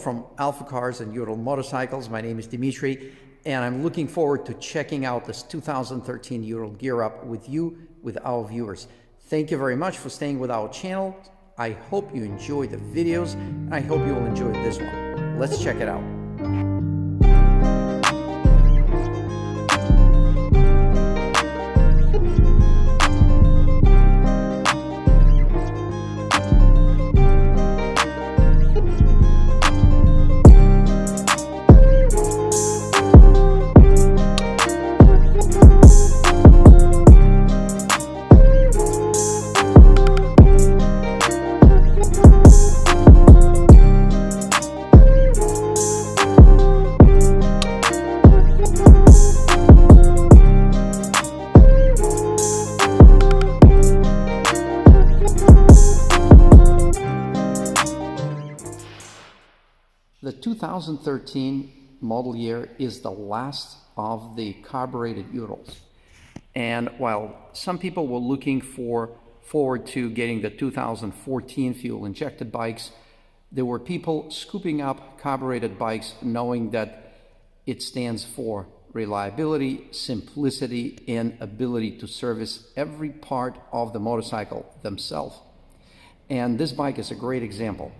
from AlphaCars and Ural Motorcycles. My name is Dimitri, and I'm looking forward to checking out this 2013 Ural Gear Up with you, with our viewers. Thank you very much for staying with our channel. I hope you enjoy the videos, and I hope you will enjoy this one. Let's check it out. The 2013 model year is the last of the carbureted Urals. And while some people were looking forward to getting the 2014 fuel-injected bikes, there were people scooping up carbureted bikes knowing that it stands for reliability, simplicity, and ability to service every part of the motorcycle themselves. And this bike is a great example.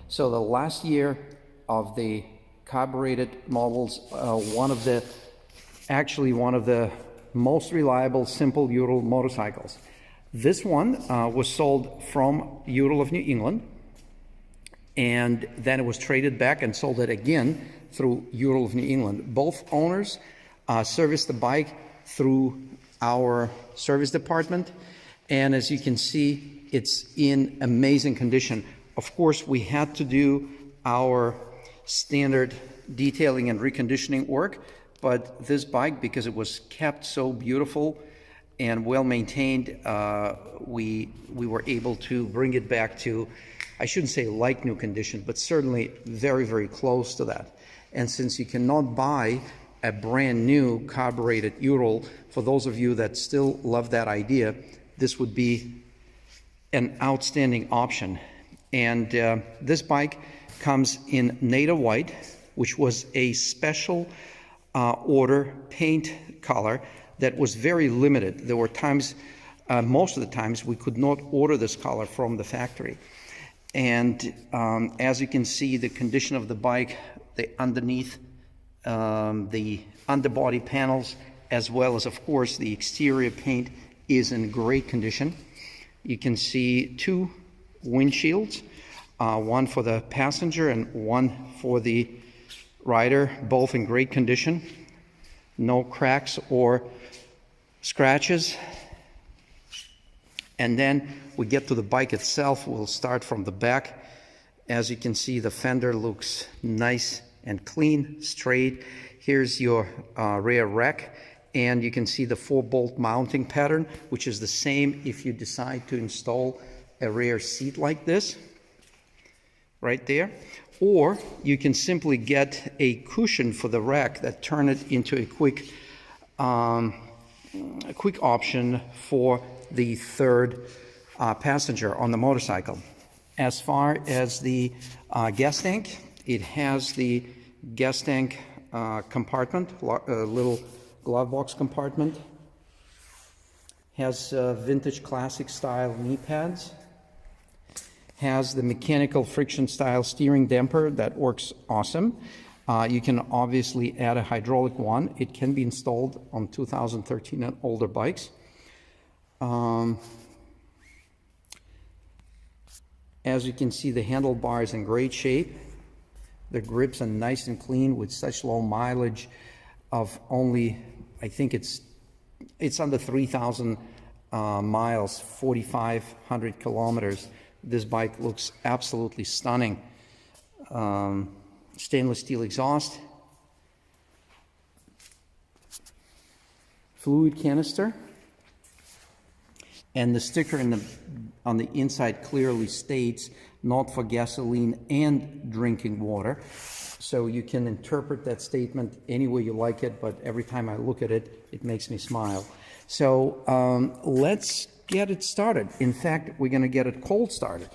So the last year of the carbureted models, one of the most reliable simple Ural motorcycles. This one was sold from Ural of New England, and then it was traded back and sold it again through Ural of New England. Both owners serviced the bike through our service department, and as you can see, it's in amazing condition. Of course, we had to do our standard detailing and reconditioning work, but this bike, because it was kept so beautiful and well maintained, we were able to bring it back to, I shouldn't say like new condition, but certainly very, very close to that. And since you cannot buy a brand new carbureted Ural, for those of you that still love that idea, this would be an outstanding option. And this bike comes in NATO White, which was a special order paint color that was very limited. There were times, most of the times, we could not order this color from the factory. And as you can see, the condition of the bike, the underneath, the underbody panels, as well as, of course, the exterior paint is in great condition. You can see two windshields. One for the passenger and one for the rider, both in great condition. No cracks or scratches. And then we get to the bike itself. We'll start from the back. As you can see, the fender looks nice and clean, straight. Here's your rear rack, and you can see the 4-bolt mounting pattern, which is the same if you decide to install a rear seat like this. Right there, or you can simply get a cushion for the rack that turn it into a quick option for the third passenger on the motorcycle. As far as the gas tank, it has the gas tank compartment, a little glove box compartment. Has vintage classic style knee pads. Has the mechanical friction style steering damper that works awesome. You can obviously add a hydraulic one. It can be installed on 2013 and older bikes. As you can see, the handlebar is in great shape. The grips are nice and clean with such low mileage of only, I think it's under 3,000 miles, 4,500 kilometers. This bike looks absolutely stunning. Stainless steel exhaust. Fluid canister. And the sticker on the inside clearly states not for gasoline and drinking water. So you can interpret that statement any way you like it, but every time I look at it, it makes me smile. So let's get it started. In fact, we're going to get it cold started.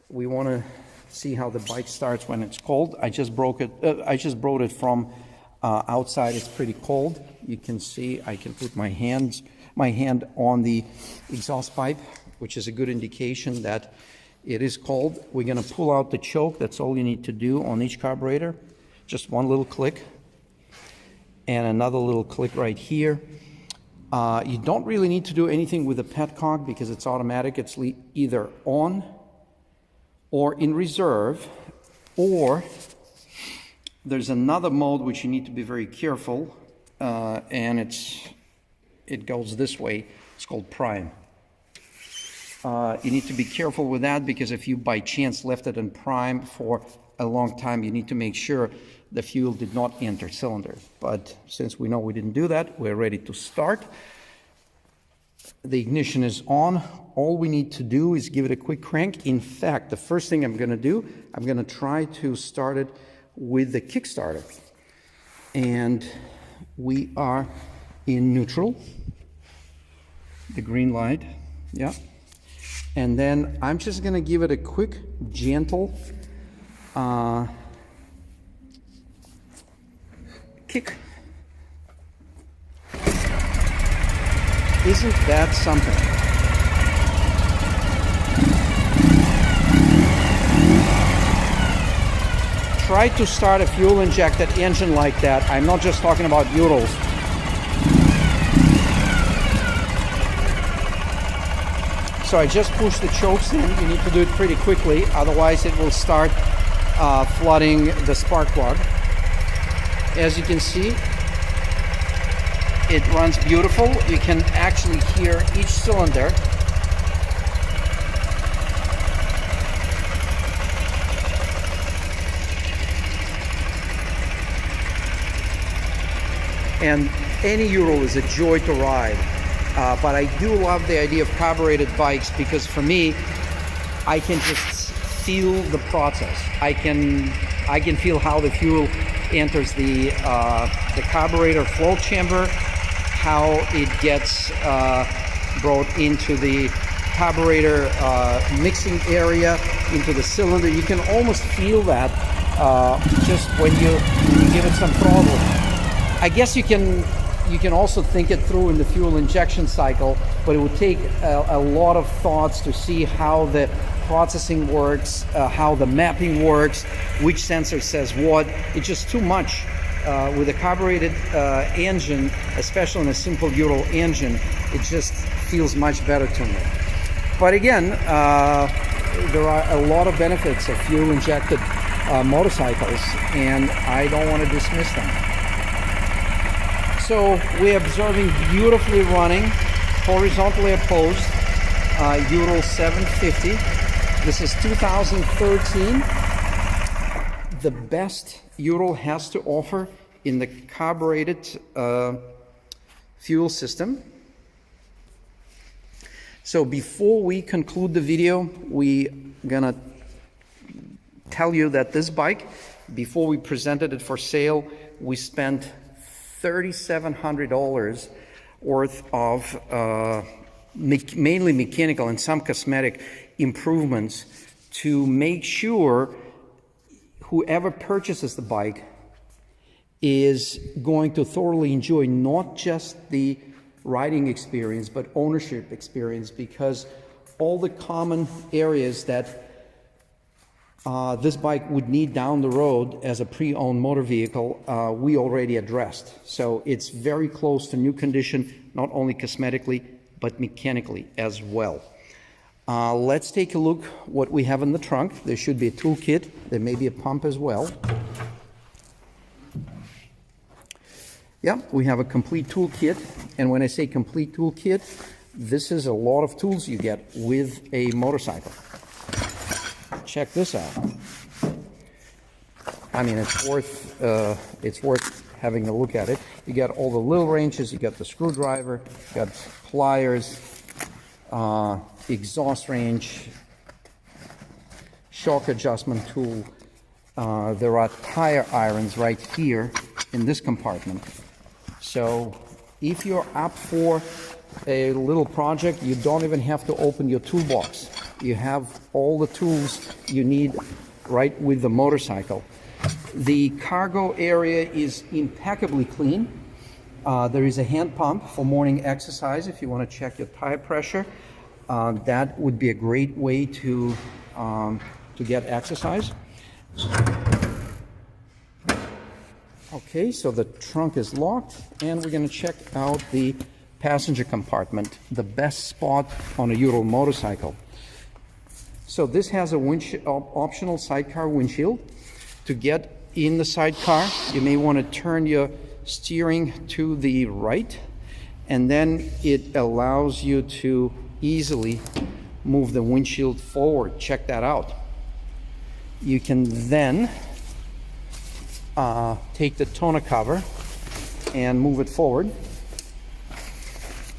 We want to see how the bike starts when it's cold. I just brought it from outside. It's pretty cold. You can see I can put my hand on the exhaust pipe, which is a good indication that it is cold. We're going to pull out the choke. That's all you need to do on each carburetor. Just one little click and another little click right here. You don't really need to do anything with the petcock because it's automatic. It's either on or in reserve, or there's another mode which you need to be very careful, and it goes this way. It's called prime. You need to be careful with that because if you by chance left it in prime for a long time, you need to make sure the fuel did not enter cylinder. But since we know we didn't do that, we're ready to start. The ignition is on. All we need to do is give it a quick crank. In fact, the first thing I'm going to do, I'm going to try to start it with the Kickstarter. And we are in neutral, the green light, yeah. And then I'm just going to give it a quick, gentle kick. Isn't that something? Try to start a fuel-injected engine like that. I'm not just talking about Urals. So I just push the chokes in. You need to do it pretty quickly, otherwise it will start flooding the spark plug. As you can see, it runs beautiful. You can actually hear each cylinder. And any Ural is a joy to ride. But I do love the idea of carbureted bikes because for me, I can just feel the process. I can feel how the fuel enters the carburetor flow chamber, how it gets brought into the carburetor mixing area, into the cylinder. You can almost feel that just when you give it some throttle. I guess you can also think it through in the fuel injection cycle, but it would take a lot of thoughts to see how the processing works, how the mapping works, which sensor says what. It's just too much. With a carbureted engine, especially in a simple Ural engine, it just feels much better to me. But again, there are a lot of benefits of fuel injected motorcycles, and I don't want to dismiss them. So we're observing beautifully running, horizontally opposed, Ural 750. This is 2013. The best Ural has to offer in the carbureted fuel system. So before we conclude the video, we're gonna tell you that this bike, before we presented it for sale, we spent $3,700 worth of mainly mechanical and some cosmetic improvements to make sure whoever purchases the bike is going to thoroughly enjoy not just the riding experience, but ownership experience, because all the common areas that this bike would need down the road as a pre-owned motor vehicle, we already addressed. So it's very close to new condition, not only cosmetically, but mechanically as well. Let's take a look what we have in the trunk. There should be a toolkit. There may be a pump as well. Yeah, we have a complete toolkit. And when I say complete toolkit, this is a lot of tools you get with a motorcycle. Check this out. I mean, it's worth having a look at it. You got all the little wrenches, you got the screwdriver, you got pliers, exhaust range, shock adjustment tool. There are tire irons right here in this compartment. So if you're up for a little project, you don't even have to open your toolbox. You have all the tools you need right with the motorcycle. The cargo area is impeccably clean. There is a hand pump for morning exercise if you want to check your tire pressure. That would be a great way to get exercise. Okay, so the trunk is locked, and we're going to check out the passenger compartment, the best spot on a Ural motorcycle. So this has a optional sidecar windshield. To get in the sidecar, you may want to turn your steering to the right, and then it allows you to easily move the windshield forward. Check that out. You can then take the tonneau cover and move it forward,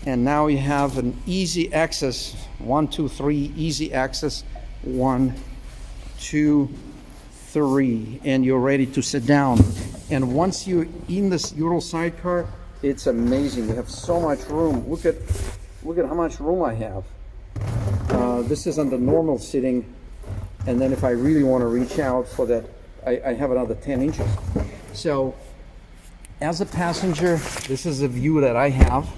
and now you have an easy access. 1, 2, 3, easy access. 1, 2, 3, and you're ready to sit down. And once you're in this Ural sidecar, it's amazing. You have so much room. Look at how much room I have. This is under normal sitting, and then if I really want to reach out for that, I have another 10 inches. So as a passenger, this is a view that I have.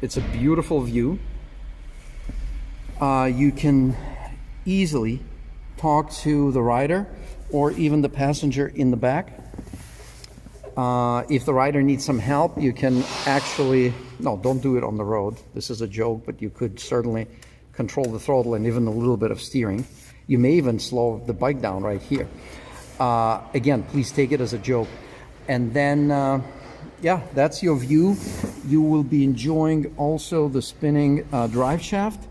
It's a beautiful view. You can easily talk to the rider or even the passenger in the back. If the rider needs some help, you can actually, no, don't do it on the road. This is a joke, but you could certainly control the throttle and even a little bit of steering. You may even slow the bike down right here. Again, please take it as a joke. And then, yeah, that's your view. You will be enjoying also the spinning drive shaft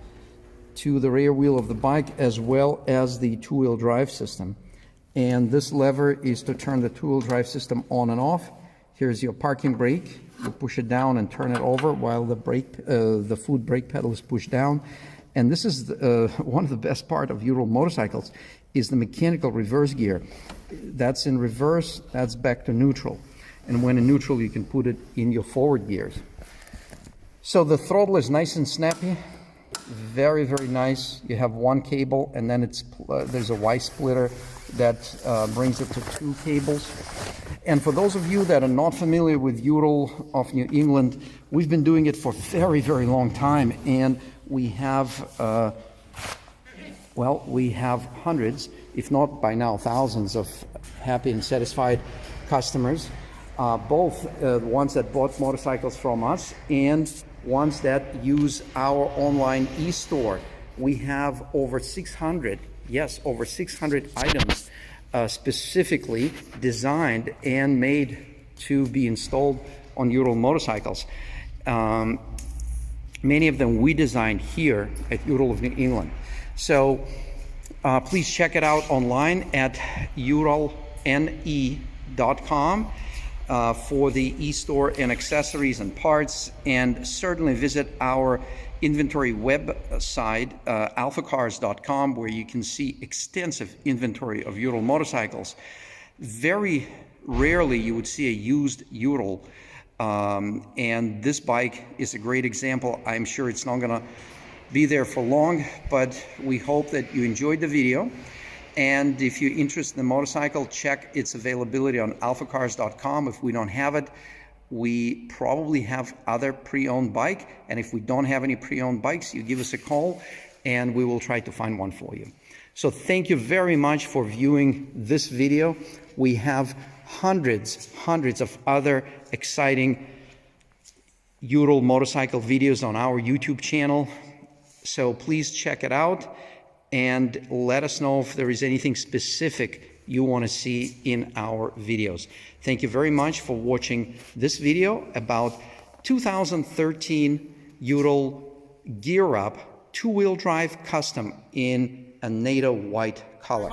to the rear wheel of the bike, as well as the two-wheel drive system. And this lever is to turn the two-wheel drive system on and off. Here's your parking brake. You push it down and turn it over while the foot brake pedal is pushed down. And this is one of the best part of Ural motorcycles is the mechanical reverse gear. That's in reverse, that's back to neutral. And when in neutral, you can put it in your forward gears. So the throttle is nice and snappy. Very, very nice. You have one cable, and then there's a Y splitter that brings it to 2 cables. And for those of you that are not familiar with Ural of New England, we've been doing it for a very, very long time, and we have we have hundreds, if not by now thousands, of happy and satisfied customers, both ones that bought motorcycles from us and ones that use our online e-store. We have over 600, yes, over 600 items specifically designed and made to be installed on Ural motorcycles. Many of them we designed here at Ural of New England. So please check it out online at uralne.com for the e-store and accessories and parts, and certainly visit our inventory website, AlphaCars.com, where you can see extensive inventory of Ural motorcycles. Very rarely you would see a used Ural, and this bike is a great example. I'm sure it's not going to be there for long, but we hope that you enjoyed the video. And if you're interested in the motorcycle, check its availability on AlphaCars.com. If we don't have it, we probably have other pre-owned bike. And if we don't have any pre-owned bikes, you give us a call and we will try to find one for you. So thank you very much for viewing this video. We have hundreds of other exciting Ural motorcycle videos on our YouTube channel. So please check it out and let us know if there is anything specific you want to see in our videos. Thank you very much for watching this video about 2013 Ural Gear Up two-wheel drive custom in a NATO White color.